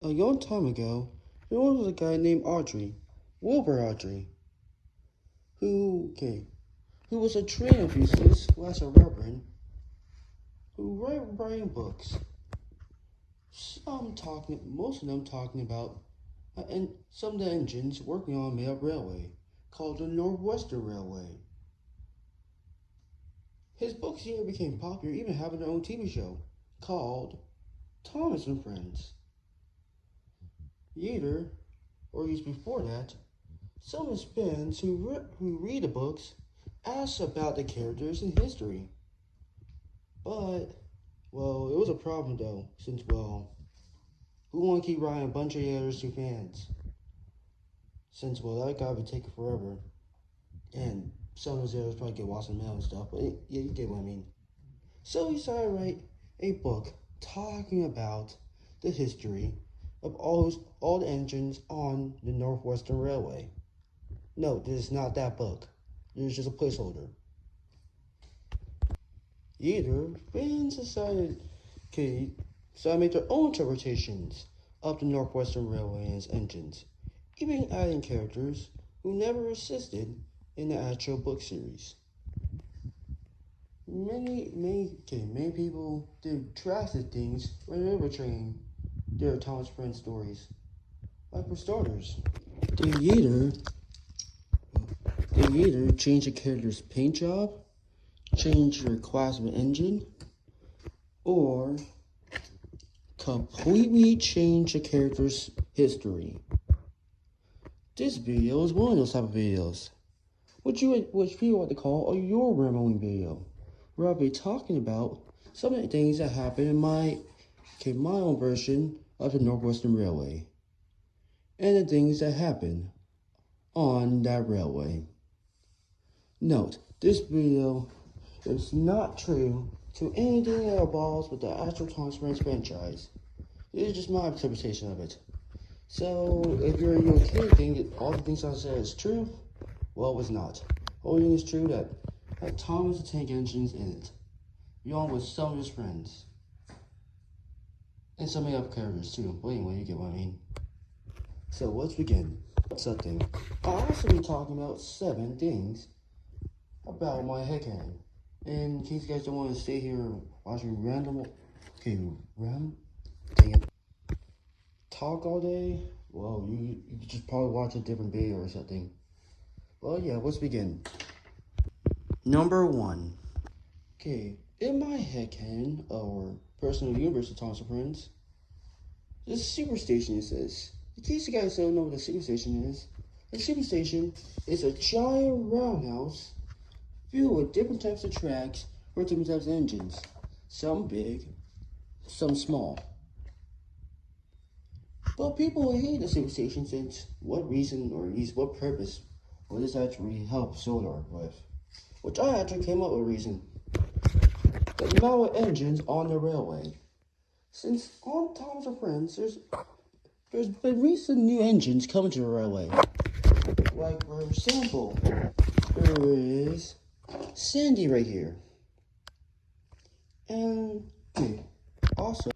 A long time ago, there was a guy named Wilbur Audrey, who was a trained enthusiast, was a reverend, who writing books. Most of them talking about, and some of the engines working on a made-up railway called the Northwestern Railway. His books here became popular, even having their own TV show called Thomas and Friends. Later, or years before that, some of his fans who read the books ask about the characters in history. But, well, it was a problem though, since, well, who want to keep writing a bunch of letters to fans? Since, well, that guy would take forever. And some of those letters probably get lost in the mail and stuff, but yeah, you get what I mean. So he decided to write a book talking about the history of all the engines on the Northwestern Railway. No, this is not that book. This is just a placeholder. Either fans decided to make their own interpretations of the Northwestern Railway and its engines, even adding characters who never assisted in the actual book series. Many people did drastic things when they were training their Thomas Friend stories. Like for starters, they either change a character's paint job, change their class of an engine, or completely change a character's history. This video is one of those type of videos, which people like to call a your rambling video, where I'll be talking about some of the things that happened in my own version of the Northwestern Railway, and the things that happened on that railway. Note, this video is not true to anything that involves with the actual Thomas Friends franchise. This is just my interpretation of it. So, if you're okay thinking all the things I said is true, well, it's not. The only thing is true that Thomas the Tank Engine's in it, along with some of his friends. And some of the other characters too, but anyway, you get what I mean. So, let's begin. Something. I'll also be talking about 7 things about my headcanon. And in case you guys don't want to stay here watching dang it, talk all day, well, you just probably watch a different video or something. Well, yeah, let's begin. Number 1. In my headcanon, or personal universe of Thomas and Friends, the superstation says. In case you guys don't know what a superstation is, a superstation is a giant roundhouse filled with different types of tracks for different types of engines. Some big, some small. But people hate the superstation since what reason or at least what purpose will this actually help Solar with? Which I actually came up with a reason. The amount of engines on the railway. Since on Thomas and Friends, there's been recent new engines coming to the railway. Like, for example, there is Sandy right here. And also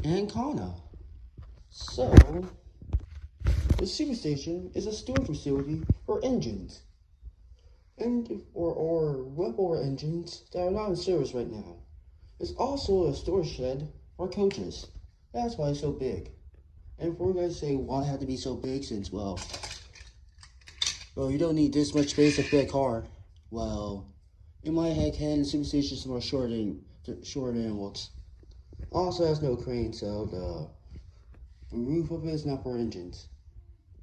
Ancona. So the superstation is a storage facility for engines. Or rebel engines that are not in service right now. It's also a storage shed for coaches. That's why it's so big. And for you guys to say why it had to be so big, since well, you don't need this much space to fit a car. Well, in my headcanon, the superstation is more shorter than it looks. Also has no crane, so the roof of it is not for engines.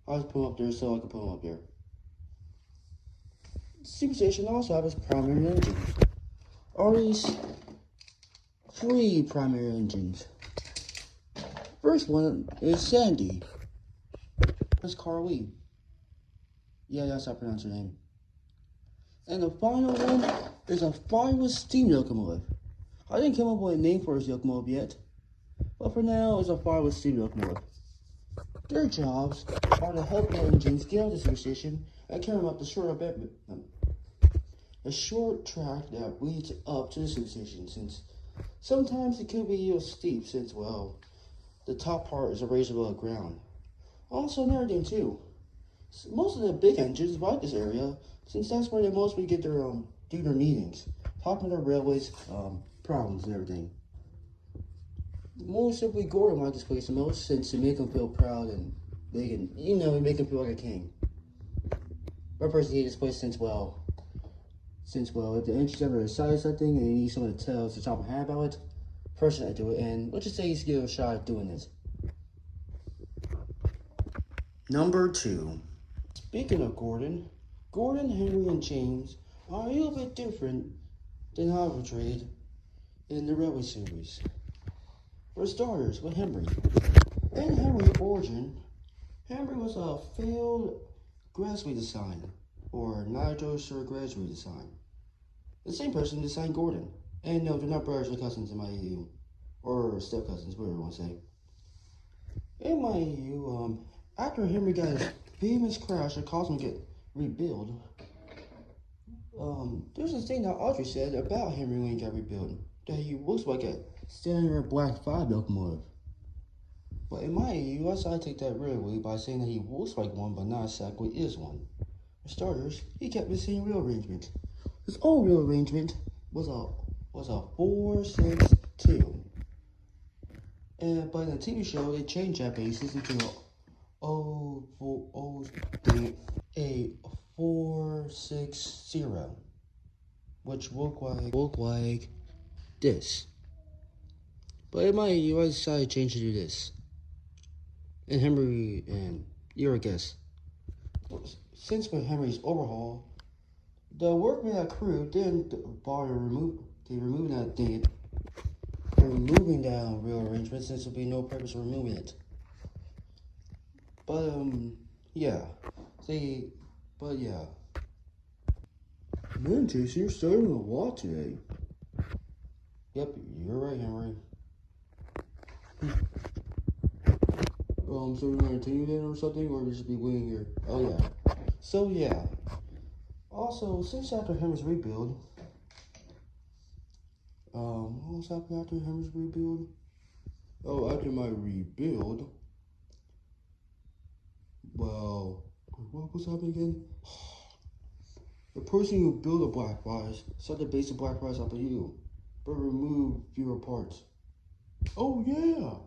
I'll just put them up there so I can put them up there. Superstation also has its primary engine. Or at least 3 primary engines. First one is Sandy. That's Carly. Yeah, that's how I pronounce her name. And the final one is a fireless steam locomotive. I didn't come up with a name for this locomotive yet, but for now it's a fireless steam locomotive. Their jobs are to help the engines get out of the superstation and carry them up the short track that leads up to the superstation, since sometimes it could be a little steep since, well, the top part is raised above ground. Also, another thing too. Most of the big engines like this area, since that's where they mostly get their do their meetings, talking about their railways problems and everything. More simply, Gordon liked this place the most since it make him feel proud and make him feel like a king. One person hated this place since if the engine's ever decided something and you need someone to tell the top of hand about it, person that do it, and let's just say he's give it a shot at doing this. Number 2. Speaking of Gordon, Henry, and James are a little bit different than how portrayed in the Railway series. For starters, with Henry. In Henry's origin, Henry was a failed graduate design, or Nitrosaur graduate design. The same person designed Gordon. And no, they're not brothers or cousins in my EU. Or step cousins, whatever you want to say. In my EU, after Henry got his famous crash that caused him to get rebuilt, there's this thing that Audrey said about Henry when he got rebuilt, that he looks like a standard Black 5 locomotive. But in my EU, I decided to take that really by saying that he looks like one, but not exactly is one. For starters, he kept the same wheel arrangement. His old wheel arrangement was a 4-6-2. But in the TV show, they changed that basis into a 4-6-0, which look like this. But in my EU, I decided to change it to this. And Henry and you're a guess. Since with Henry's overhaul, the workmen at crew didn't bother removing that real arrangement since there'll be no purpose of removing it. But yeah. Man, Jason, you're studying a lot today. Yep, you're right, Henry. So we're gonna continue then or something, or we just be waiting here? Oh yeah. So yeah. Also, since after Henry's rebuild, what was happening after Henry's rebuild? Oh, after my rebuild. Well, what was happening again? The person who built a Black Rise set the base of Black Rise up to you, but remove fewer parts. Oh yeah.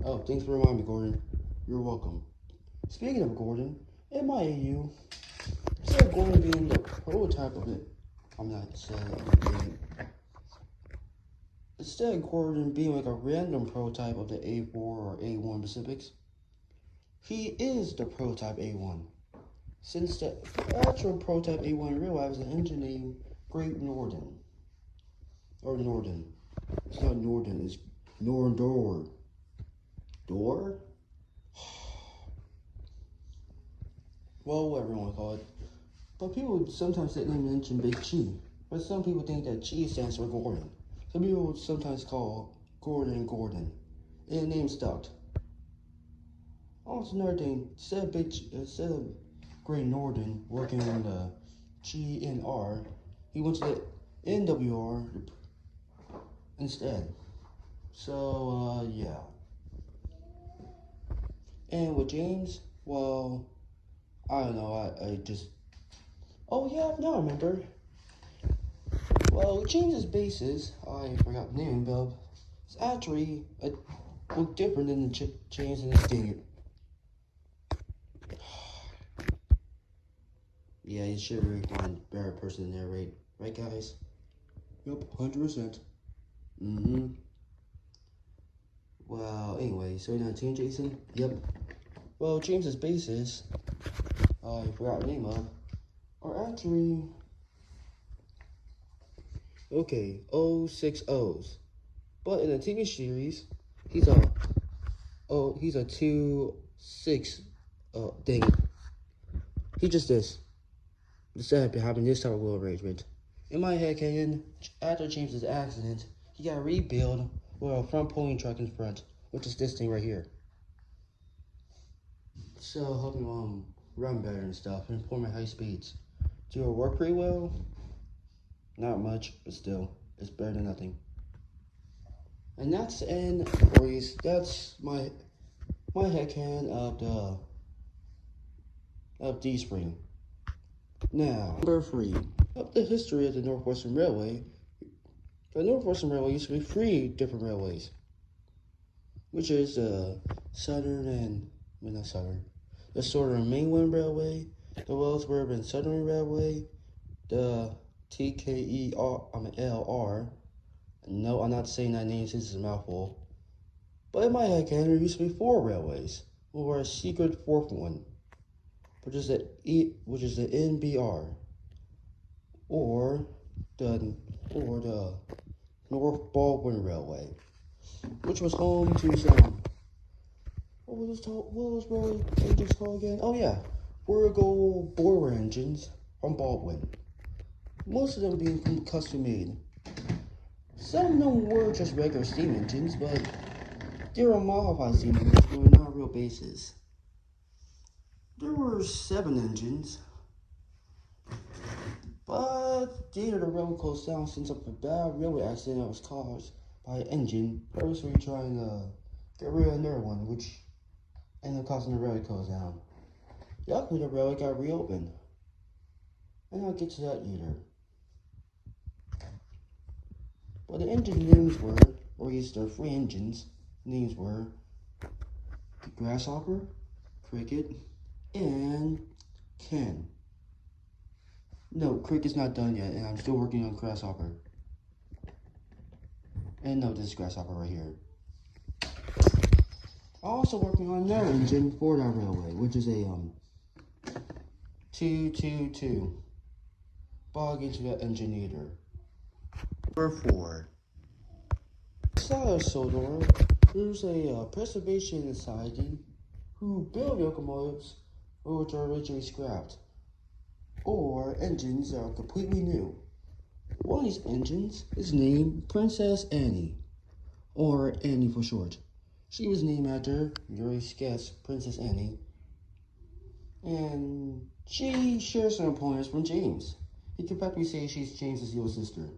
Oh, thanks for reminding me, Gordon. You're welcome. Speaking of Gordon, in my EU, instead of Gordon being the prototype of it, instead of Gordon being like a random prototype of the A4 or A1 Pacifics, he is the prototype A1. Since the actual prototype A1 in real life is an engine named Great Northern. Or Norden. It's not Norden, it's Nordor. Door? Well, whatever you want to call it. But people sometimes say name the engine Big G. But some people think that G stands for Gordon. Some people sometimes call Gordon. And the name stuck. Also, another thing, instead of Great Northern working on the G and R, he went to the NWR instead. So, yeah. And with James, well, I don't know, I just... Oh yeah, now I remember. Well, James's bases, I forgot the name, but it's actually look different than the James in this thing. Yeah, you should really find a better person to narrate. Right, guys? Yep, 100%. Well, anyway, so you're not team Jason? Yep. Well, James's bases, I forgot the name of, are actually, okay, 060s. But in the TV series, he's a 2-6 thing. He just this. Instead of having this type of wheel arrangement. In my head canon, after James's accident, he got rebuilt with a front pulling truck in front, which is this thing right here. So help me run better and stuff and perform at high speeds. Do it work pretty well? Not much, but still, it's better than nothing. And that's the end, boys. That's my headcanon of D-Spring. Now, number 3. Of the history of the Northwestern Railway. The Northwestern Railway used to be 3 different railways, which is the the Southern Mainland Railway, the Wells Urban Southern Railway, the TKER, no, I'm not saying that name since it's a mouthful. But in my headcanon, there used to be 4 railways, or a secret 4th one, which is the NBR, or the North Baldwin Railway, which was home to some, what was those railway engines called again? Oh yeah, Virgo boiler engines from Baldwin. Most of them being custom made. Some of them were just regular steam engines, but they were modified steam engines, but were not real bases. There were 7 engines, but due to the railroad closed down since of a bad railway accident that was caused by an engine purposely trying to get rid of another one, which ended up causing the railway to close down. Luckily, the railway got reopened, and I'll get to that later. But the engine names were, or at least their 3 engines names were, Grasshopper, Cricket, and Ken. No, Cricket's not done yet, and I'm still working on Grasshopper. And no, this is Grasshopper right here. I'm also working on another engine for that railway, which is a 222 bog into the engineer. Number 4. Inside of Sodor, there's a preservation society who build locomotives which are originally scrapped, or engines that are completely new. One of these engines is named Princess Annie, or Annie for short. She was named after, you already guessed, Princess Annie, and she shares some components from James. You can practically say she's James's little sister,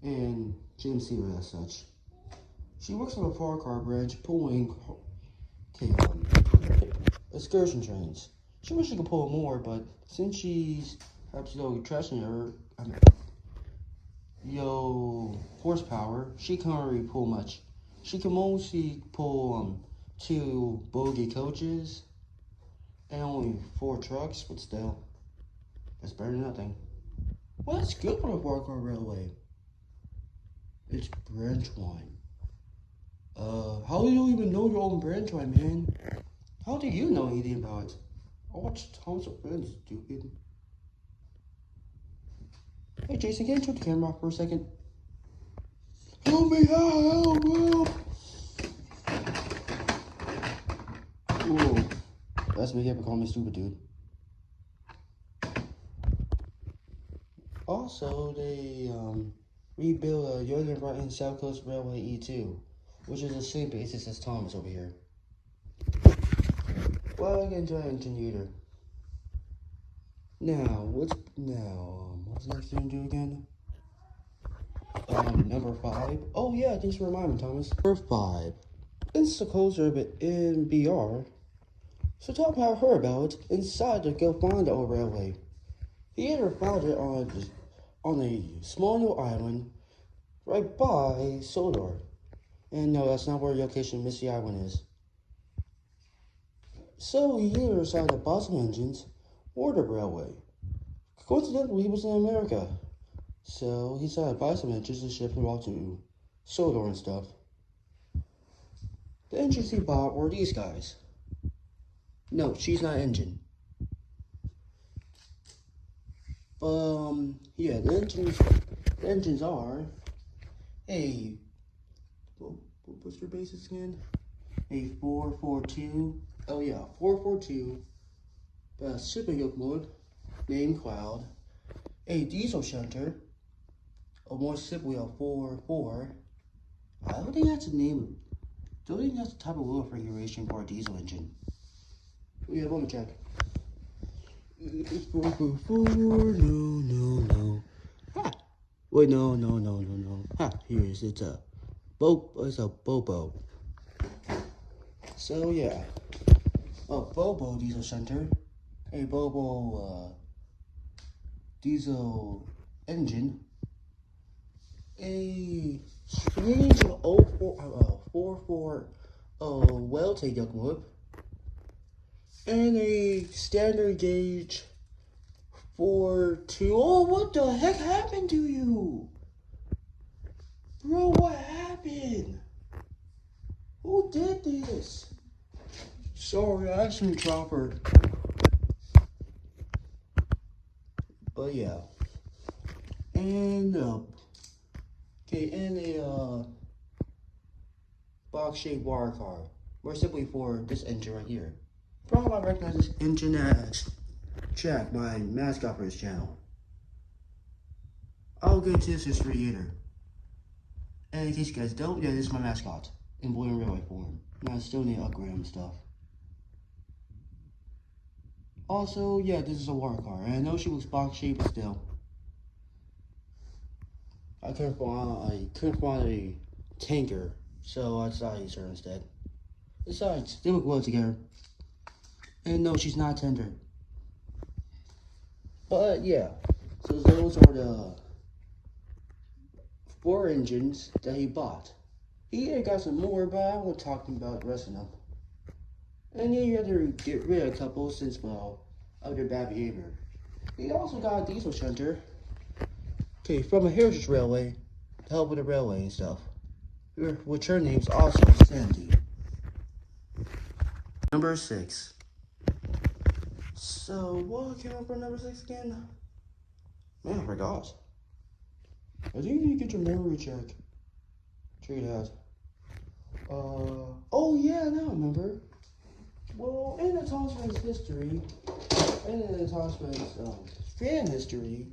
and James sees her as such. She works on a power car branch pulling excursion trains. She wishes she could pull more, but since she's absolutely trashing her, horsepower, she can't really pull much. She can mostly pull 2 bogie coaches and only 4 trucks, but still, that's better than nothing. Well, that's good for a power car railway. It's branch line. How do you even know your own branch line, man? How do you know anything about it? I watch tons of friends, stupid. Hey, Jason, can you turn the camera off for a second? Help me out, help! Ooh, that's me ever call me stupid, dude. Also, they rebuilt a Union Brighton South Coast Railway E2, which is the same basis as Thomas over here. Well, I can enjoy engineer. Now, what's the next thing to do again? Number 5. Oh yeah, thanks for reminding me, Thomas. Number 5. Since the closer of it in BR, so talk about her about it inside to go find the old railway. He either found it on a small new island right by Sodor. And no, that's not where the location of Misty Island is. So he either decided to buy some engines or the railway. Coincidentally, he was in America. So he decided to buy some engines and ship them all to Sodor and stuff. The engines he bought were these guys. No, she's not engine. Yeah, the engines are what's their basis again? A 442. Oh yeah, 442. Shipping locomotive named Cloud. A diesel shunter. A more simply a 44. I don't think that's a name. I don't think that's the type of wheel configuration for a diesel engine. Yeah, let me check. It's 444. No. Ha! Wait, no. Ha! Here it is. It's a It's a Bobo. So yeah, a Bobo diesel center, a Bobo diesel engine, a strange 44 well-take duct whip, and a standard gauge 4.2. Oh, what the heck happened to you? Bro, what happened? Who did this? Sorry, I accidentally dropped her. But yeah. And and a box-shaped water car. More simply for this engine right here. Probably I recognize this engine as Jack, my mascot for this channel. I'll get into this history later. And in case you guys don't, yeah, this is my mascot in blue and railway form. And I still need to upgrade and stuff. Also, yeah, this is a water car. And I know she looks box-shaped, but still. I couldn't find a tanker, so I decided to use her instead. Besides, they look well together. And no, she's not tender. But yeah, so those are the 4 engines that he bought. He got some more, but I won't talk about the rest of them. And yeah, you had to get rid of a couple since, well, of their bad behavior. He also got a diesel shunter. Okay, from a heritage railway to help with the railway and stuff. Which her name's also Sandy. Number 6. So, what came up for number 6 again? Man, I forgot. I think you need to get your memory check. Treat that. Oh yeah, now I remember. Well, in the Thompson's history, and in the Thompson's fan history,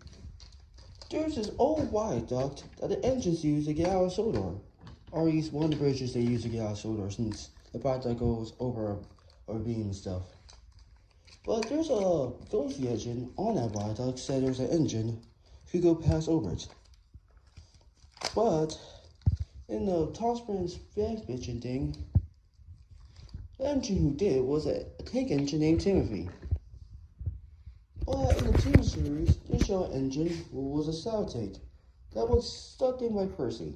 there's this old viaduct that the engines use to get out of Sodor. Or at least one of the bridges they use to get out of Sodor, since the viaduct goes over a beam and stuff. But there's a ghosty engine on that viaduct, said there's an engine who could go pass over it. But in the Thompson's fan fiction thing, the engine who did was a tank engine named Timothy. But in the TV series, they show an engine who was a sow tank that was stuck in by Percy.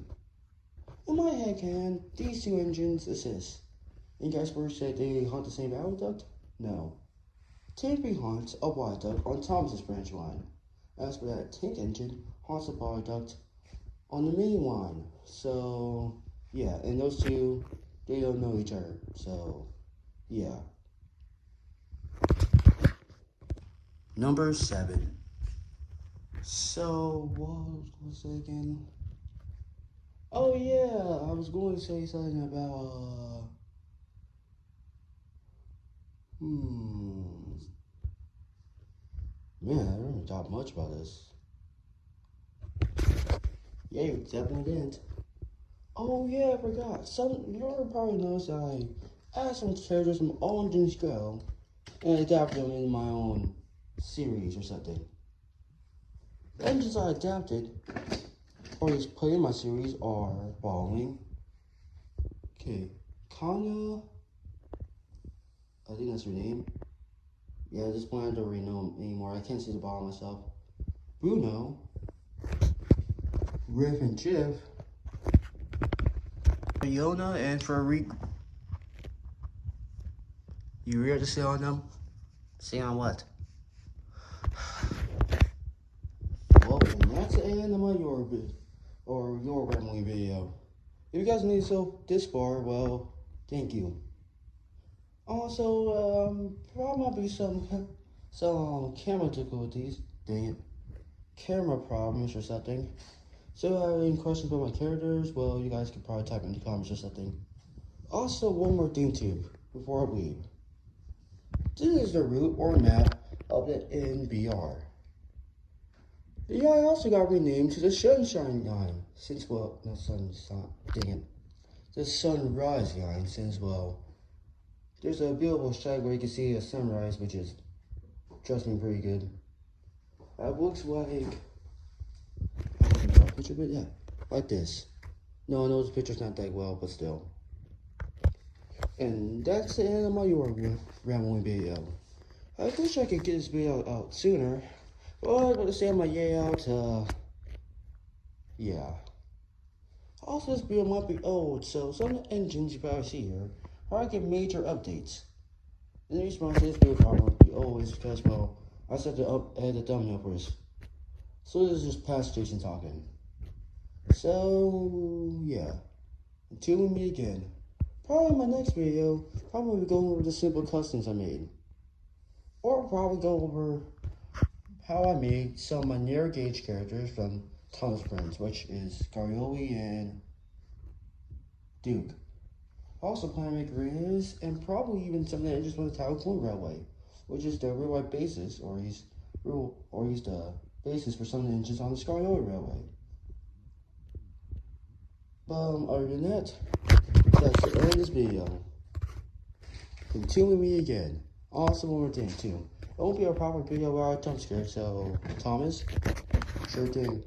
In my headcanon, these 2 engines assist. And guys were said they hunt the same viaduct? No. Timothy haunts a viaduct on Thomas's branch line. As for that tank engine haunts a viaduct on the main line. So yeah, and those 2, they don't know each other. So yeah. Number 7. So what was it again? Oh yeah, I was going to say something about man, I don't talk much about this. Yeah, you definitely didn't. Oh yeah, I forgot. You probably noticed I added some characters from All Engines Go and adapted them in my own series or something. The engines I adapted, or just put in my series, are following. Okay, Kanya, I think that's her name. Yeah, at this point I don't really know him anymore. I can't see the bottom myself. Bruno, Riff and Jiff, Fiona, and Frederic. You ready to say on them? Say on what? Well, and that's the end of my your rambling video. If you guys made it so this far, well, thank you. Also, probably might be some camera difficulties. Dang it, camera problems or something. So, if you have any questions about my characters, well, you guys could probably type in the comments or something. Also, one more thing too, before I leave. This is the route or map of the NBR. The line also got renamed to the Sunshine Line, since, well, no sunshine, dang it. The Sunrise Line, since, well, there's a beautiful shot where you can see a sunrise, which is, trust me, pretty good. It looks like, picture of it, yeah, like this. No, I know this picture's not that well, but still. And that's the end of my rambling video. I wish I could get this video out sooner, but I'm going to say my yay out, yeah. Also, this video might be old, so some of the engines you probably see here are get major updates. And the reason why I say this video probably might be old is because, well, I set to edit the thumbnail first. So this is just past Jason talking. So, yeah. Until we meet again. Probably in my next video, probably go over the simple customs I made. Or probably go over how I made some of my narrow gauge characters from Thomas Friends, which is Garioli and Duke. Also plan to make arenas, and probably even something that just went to California Railway, which is the railway basis, or he's the basis for some of the engines on the Scariola Railway. But other than that, that's the end of this video. Until we meet again. Also, one more thing too. It won't be a proper video where I jump scared, so Thomas, sure thing.